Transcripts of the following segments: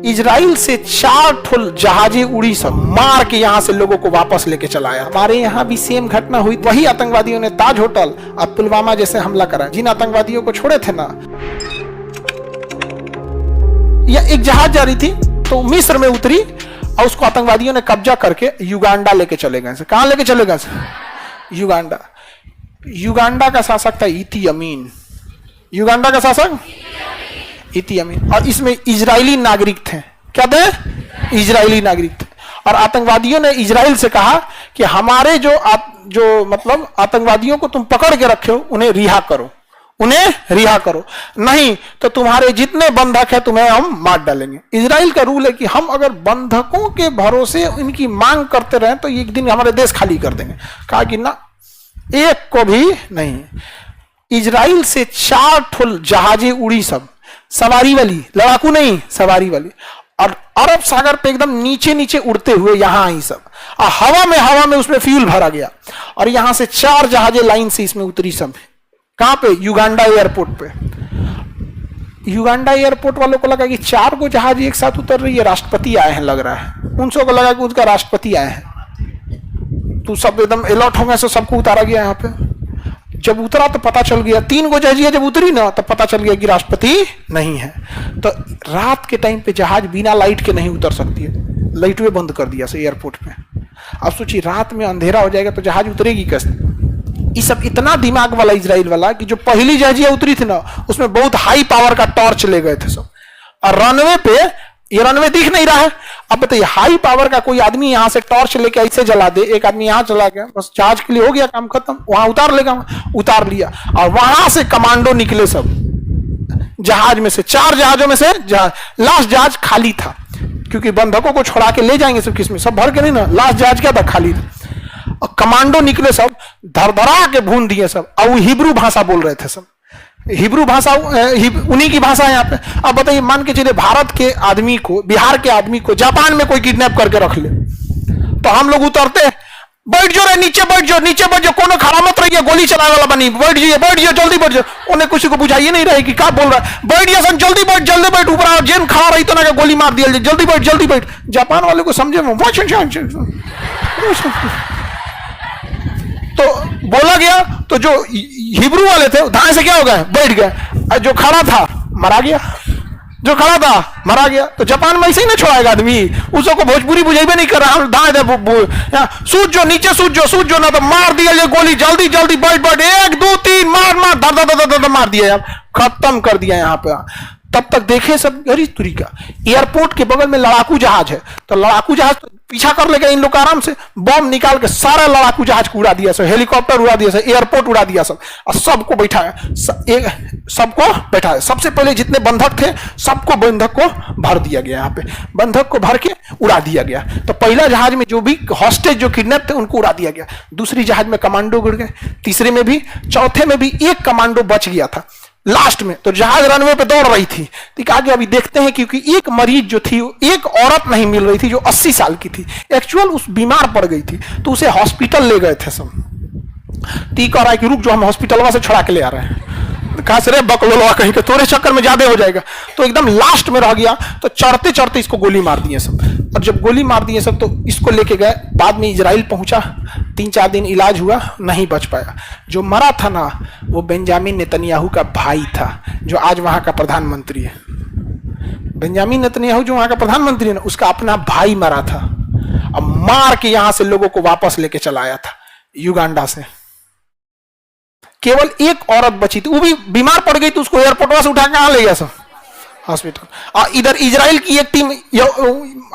Israel से 4 ठुल जहाजें उड़ी, सब मार के यहां से लोगों को वापस लेके चलाया। हमारे यहाँ भी सेम घटना हुई। वही आतंकवादियों ने ताज होटल और पुलवामा जैसे हमला करा। जिन आतंकवादियों को छोड़े थे ना, या एक जहाज जा रही थी तो मिस्र में उतरी और उसको आतंकवादियों ने कब्जा करके युगांडा लेके चले गए। कहां लेके चले गए? युगांडा। युगांडा का शासक था इदी अमीन। युगांडा का शासक इदी अमीन, और इसमें इजरायली नागरिक थे। क्या थे? इजरायली नागरिक थे। और आतंकवादियों ने इजराइल से कहा कि हमारे जो मतलब आतंकवादियों को तुम पकड़ के रखे हो, उन्हें रिहा करो, उन्हें रिहा करो, नहीं तो तुम्हारे जितने बंधक है तुम्हें हम मार डालेंगे। इजराइल का रूल है कि हम अगर बंधकों के भरोसे इनकी मांग करते रहे तो एक दिन हमारे देश खाली कर देंगे। कहा कि ना, एक को भी नहीं। इजराइल से 4 ठुल जहाजें उड़ी, सब सवारी वाली, लड़ाकू नहीं, सवारी वाली, और अरब सागर पे एकदम नीचे नीचे उड़ते हुए यहां आई सब। और हवा में उसमें फ्यूल भरा गया और यहां से 4 जहाजें लाइन से इसमें उतरी सब। कहां पे? युगांडा एयरपोर्ट पे। युगांडा एयरपोर्ट वालों को लगा कि 4 को जहाज एक साथ उतर रही है, राष्ट्रपति आए हैं लग रहा है। उन सबको लगा कि उसका राष्ट्रपति आए हैं, तो सब एकदम अलर्ट हो गए, सबको उतारा गया यहाँ पे। जब उतरा तो पता चल गया, 3 गो जहाजियां जब उतरी ना तो पता चल गया कि राष्ट्रपति नहीं है। तो रात के टाइम पे जहाज बिना लाइट के नहीं उतर सकती है, लाइट वे बंद कर दिया एयरपोर्ट पे। अब सोचिए रात में अंधेरा हो जाएगा तो जहाज उतरेगी कैसे? ये सब इतना दिमाग वाला इजराइल वाला कि जो पहली जहाजियां उतरी थी ना, उसमें बहुत हाई पावर का टॉर्च ले गए थे सब। और रनवे पे, ये रनवे दिख नहीं रहा है। अब बताइए, हाई पावर का कोई आदमी यहां से टॉर्च लेके ऐसे जला दे, एक आदमी यहां चला गया, बस जहाज के लिए हो गया काम खत्म। वहां उतार लेगा, उतार लिया। और वहां से कमांडो निकले सब जहाज में से, 4 जहाजों में से लास्ट जहाज खाली था, क्योंकि बंधकों को छोड़ा के ले जाएंगे सब, किसमें सब भर के नहीं ना। लास्ट जहाज क्या था? खाली था। और कमांडो निकले सब, धरधरा के भून दिए सब। और वो हिब्रू भाषा बोल रहे थे सब। हिब्रू भाषा उन्हीं की भाषा है यहाँ पे। अब बताइए, मान के चलिए भारत के आदमी को, बिहार के आदमी को जापान में कोई किडनैप करके रख ले, तो हम लोग उतरते, बैठ जाओ रे, नीचे बैठ जाओ, नीचे बैठ जाओ, कोनो खड़ा मत रहिए, गोली चलाने वाला बनी, बैठ जाइए, जल्दी बैठ जाओ। उन्हें किसी को बुझाइए नहीं रहे कि क्या बोल रहा है, बैठ गया सन, जल्दी बैठ, ऊपर आओ, जेन खड़ा रही तो ना गोली मार दिया, जल्दी बैठ। जापान वाले को समझे में तो बोला गया, तो जो हिब्रू वाले थे दाएं से क्या हो गए? बैठ गए। जो खड़ा था मरा गया, जो खड़ा था मरा गया। तो जापान में ऐसे ही ना छोड़ाएगा आदमी, उसको भोजपुरी बुझेबे नहीं कर रहा। दाएं सूझ जो, नीचे सूझ जो ना तो मार दिया ये गोली, जल्दी बैठ, 1 2 3 मार, धर मार दिया यार, खत्म कर दिया यहाँ पे। तब तक देखे सब गरी तुरी का। एयरपोर्ट के बगल में लड़ाकू जहाज है, तो लड़ाकू जहाज तो पीछा कर लेगा इन लोग आराम से। बम निकाल के सारा लड़ाकू जहाज को उड़ा दिया सब, हेलीकॉप्टर उड़ा दिया सब, एयरपोर्ट उड़ा दिया सब, और सबको बैठाया, सबको बैठाया। सबसे पहले जितने बंधक थे सबको बंधक को भर दिया गया, यहाँ पे बंधक को भर के उड़ा दिया गया। तो पहला जहाज में जो भी हॉस्टेज जो किडनैप थे उनको उड़ा दिया गया। दूसरी जहाज में कमांडो गिर गए, तीसरे में भी, चौथे में भी एक कमांडो बच गया था लास्ट में। तो जहाज रनवे पे दौड़ रही थी, तो आगे अभी देखते हैं, क्योंकि एक मरीज जो थी, एक औरत नहीं मिल रही थी जो 80 साल की थी, एक्चुअल उस बीमार पड़ गई थी, तो उसे हॉस्पिटल ले गए थे सब। ती कह रहा है कि रुक जो, हम हॉस्पिटल से छुड़ा के ले आ रहे हैं। कहा से रे बकलोलवा कहीं के, तोरे चक्कर में ज्यादा हो जाएगा। तो एकदम लास्ट में रह गया, तो चढ़ते चढ़ते इसको गोली मार दिए सब। और जब गोली मार दिए सब तो इसको लेके गए, बाद में इजराइल पहुंचा, 3-4 दिन इलाज हुआ, नहीं बच पाया। जो मरा था ना, वो बेंजामिन नेतन्याहू का भाई था, जो आज वहां का प्रधानमंत्री है। बेंजामिन नेतन्याहू जो वहां का प्रधानमंत्री है ना, उसका अपना भाई मरा था। अब मार के यहां से लोगों को वापस लेके चला आया था युगांडा से। केवल एक औरत बची थी, वो भी बीमार पड़ गई, तो उसको एयरपोर्ट से उठा के कहां ले गया सब? हॉस्पिटल। और इधर इजराइल की एक टीम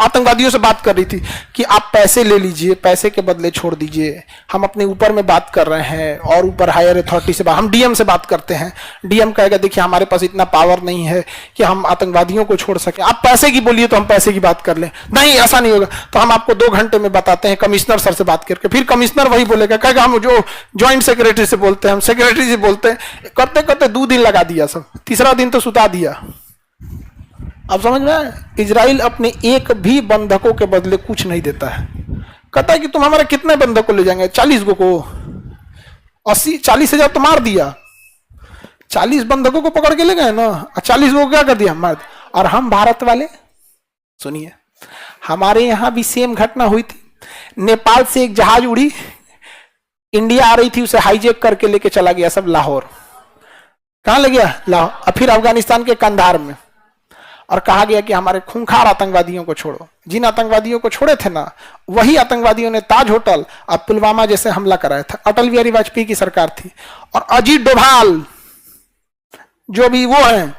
आतंकवादियों से बात कर रही थी कि आप पैसे ले लीजिए, पैसे के बदले छोड़ दीजिए, हम अपने ऊपर में बात कर रहे हैं, और ऊपर हायर अथॉरिटी से हम डीएम से बात करते हैं। डीएम कहेगा देखिए हमारे पास इतना पावर नहीं है कि हम आतंकवादियों को छोड़ सके, आप पैसे की बोलिए तो हम पैसे की बात कर लें। नहीं, ऐसा नहीं होगा, तो हम आपको 2 घंटे में बताते हैं, कमिश्नर सर से बात करके। फिर कमिश्नर वही बोलेगा, कहेगा हम जो ज्वाइंट सेक्रेटरी से बोलते हैं, हम सेक्रेटरी से बोलते हैं। करते करते 2 दिन लगा दिया सब, तीसरा दिन तो सुता दिया। अब समझ में आया? इजराइल अपने एक भी बंधकों के बदले कुछ नहीं देता है। कहता है कि तुम हमारे कितने बंधक को ले जाएंगे? 40 को 40,000 तो मार दिया, 40 बंधकों को पकड़ के ले गए ना, 40 को क्या कर दिया मार। और हम भारत वाले सुनिए, हमारे यहां भी सेम घटना हुई थी। नेपाल से एक जहाज उड़ी, इंडिया आ रही थी, उसे हाईजेक करके लेके चला गया सब लाहौर। कहां ले गया? लाहौर। और फिर अफगानिस्तान के कंधार में, और कहा गया कि हमारे खूंखार आतंकवादियों को छोड़ो। जिन आतंकवादियों को छोड़े थे ना, वही आतंकवादियों ने ताज होटल और पुलवामा जैसे हमला कराया था। अटल बिहारी वाजपेयी की सरकार थी, और अजीत डोभाल जो भी वो है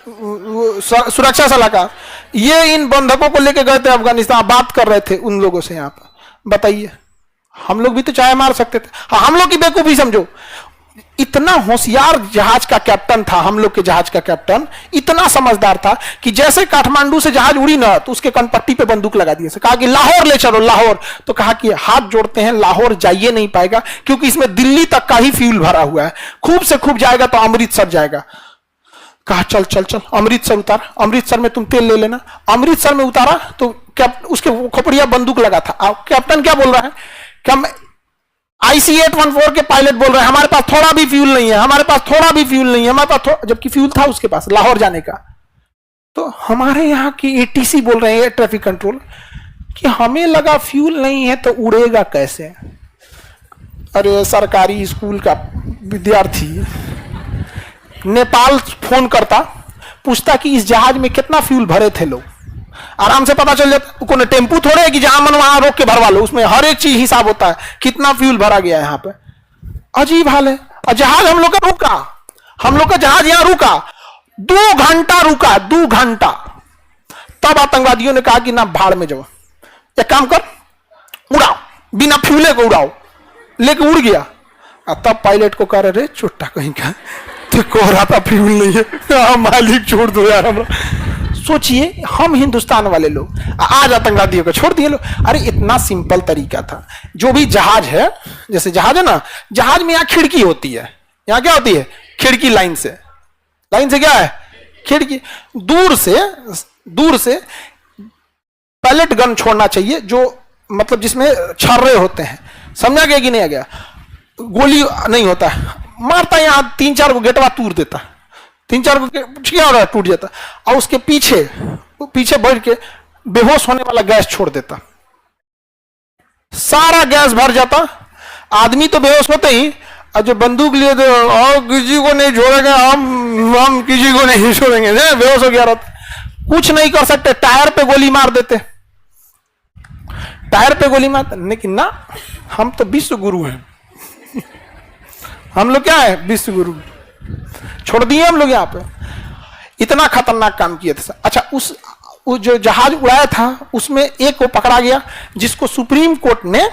सुरक्षा सलाहकार, ये इन बंधकों को लेके गए थे अफगानिस्तान, बात कर रहे थे उन लोगों से। यहां पर बताइए, हम लोग भी तो चाय मार सकते थे। हाँ, हम लोग की बेवकूफी समझो। इतना होशियार जहाज का कैप्टन था, हम लोग के जहाज का कैप्टन इतना समझदार था कि जैसे काठमांडू से जहाज उड़ी ना, तो उसके कनपट्टी पे बंदूक लगा दिए, कहा कि लाहौर ले चलो लाहौर। तो कहा कि हाथ जोड़ते हैं, लाहौर जाइए नहीं पाएगा, क्योंकि इसमें दिल्ली तक का ही फ्यूल भरा हुआ है, खूब से खूब जाएगा तो अमृतसर जाएगा। कहा चल चल चल अमृतसर उतार, अमृतसर में तुम तेल ले लेना। अमृतसर में उतारा तो उसके खोपड़िया बंदूक लगा था। कैप्टन क्या बोल रहा है? क्या IC-814 के पायलट बोल रहे हैं हमारे पास थोड़ा भी फ्यूल नहीं है, हमारे पास थोड़ा भी फ्यूल नहीं है, हमारे पास जबकि फ्यूल था उसके पास लाहौर जाने का। तो हमारे यहाँ की ATC बोल रहे हैं, ट्रैफिक कंट्रोल, कि हमें लगा फ्यूल नहीं है तो उड़ेगा कैसे। अरे सरकारी स्कूल का विद्यार्थी नेपाल फोन करता, पूछता कि इस जहाज में कितना फ्यूल भरे थे लोग, आराम से पता चल जाता। कोई टेम्पू थोड़े है कि जहां मन वहां रोक के भरवा लो, उसमें हर एक चीज हिसाब होता है, कितना फ्यूल भरा गया है यहां पे। अजीब हाल है। और जहाज हम लोग का रुका, हम लोग का जहाज यहां रुका, 2 घंटा रुका, 2 घंटा। तब आतंकवादियों ने कहा कि ना भाड़ में जाओ, एक काम कर उड़ाओ, बिना फ्यूले को उड़ाओ, लेके उड़ गया। और तब पायलट को कह रहे चुट्टा कहीं का, तो कह रहा था फ्यूल नहीं है, मालिक छोड़ दो यार हमरा। सोचिए, हम हिंदुस्तान वाले लोग आज आतंकवादियों को छोड़ दिए लोग। अरे इतना सिंपल तरीका था। जो भी जहाज है, जैसे जहाज है ना, जहाज में यहां खिड़की होती है, यहां क्या होती है? खिड़की। लाइन से क्या है? खिड़की। दूर से पैलेट गन छोड़ना चाहिए, जो मतलब जिसमें छर्रे होते हैं, समझा गया कि नहीं आ गया? गोली नहीं होता है, मारता यहां 3-4 को गेटवा तूर देता, 3-4 को क्या हो रहा है, टूट जाता। और उसके पीछे बैठ के बेहोश होने वाला गैस छोड़ देता, सारा गैस भर जाता, आदमी तो बेहोश होते ही, और जो बंदूक लिए थे और किसी को नहीं छोड़ेंगे, हम किसी को नहीं छोड़ेंगे, बेहोश हो गया रहता, कुछ नहीं कर सकते, टायर पे गोली मार देते, टायर पे गोली मारते। लेकिन ना, हम तो विश्व गुरु हैं, हम लोग क्या है? विश्व गुरु। छोड़ दिए हम लोग यहां पे, इतना खतरनाक काम किए थे। अच्छा, उस जो जहाज उड़ाया था उसमें एक को पकड़ा गया, जिसको सुप्रीम कोर्ट ने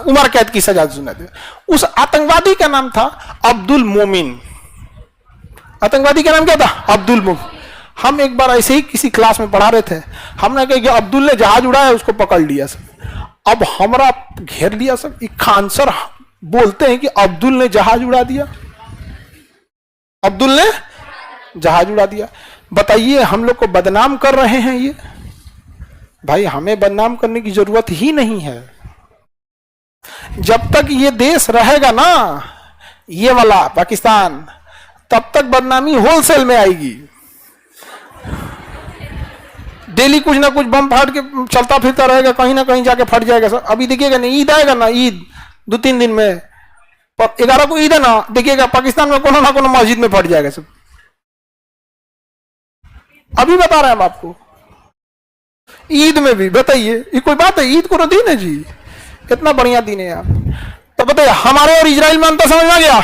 उम्र कैद की सजा सुना दी। उस आतंकवादी का नाम था अब्दुल मोमिन। आतंकवादी का नाम क्या था? अब्दुल मोमिन। हम एक बार ऐसे ही किसी क्लास में पढ़ा रहे थे, हमने कहा कि अब्दुल ने जहाज उड़ाया, उसको पकड़ लिया सब। अब हमरा घेर लिया सब, एक खान सर बोलते हैं कि अब्दुल ने जहाज उड़ा दिया, अब्दुल ने जहाज उड़ा दिया। बताइए, हम लोग को बदनाम कर रहे हैं ये। भाई, हमें बदनाम करने की जरूरत ही नहीं है। जब तक ये देश रहेगा ना, ये वाला पाकिस्तान, तब तक बदनामी होलसेल में आएगी। डेली कुछ ना कुछ बम फाड़ के चलता फिरता रहेगा, कहीं ना कहीं जाके फट जाएगा सब। अभी देखिएगा ना, ईद आएगा ना, ईद 2-3 दिन में, 11 को ईद है ना, देखिएगा पाकिस्तान में कोनो ना कोनो मस्जिद में फट जाएगा सब। अभी बता रहे हैं हम आपको, ईद में भी। बताइए, ये कोई बात है? ईद को ना दिन है जी, कितना बढ़िया दिन है यार। तो बताइए, हमारे और इजराइल में अंतर समझ में आ गया?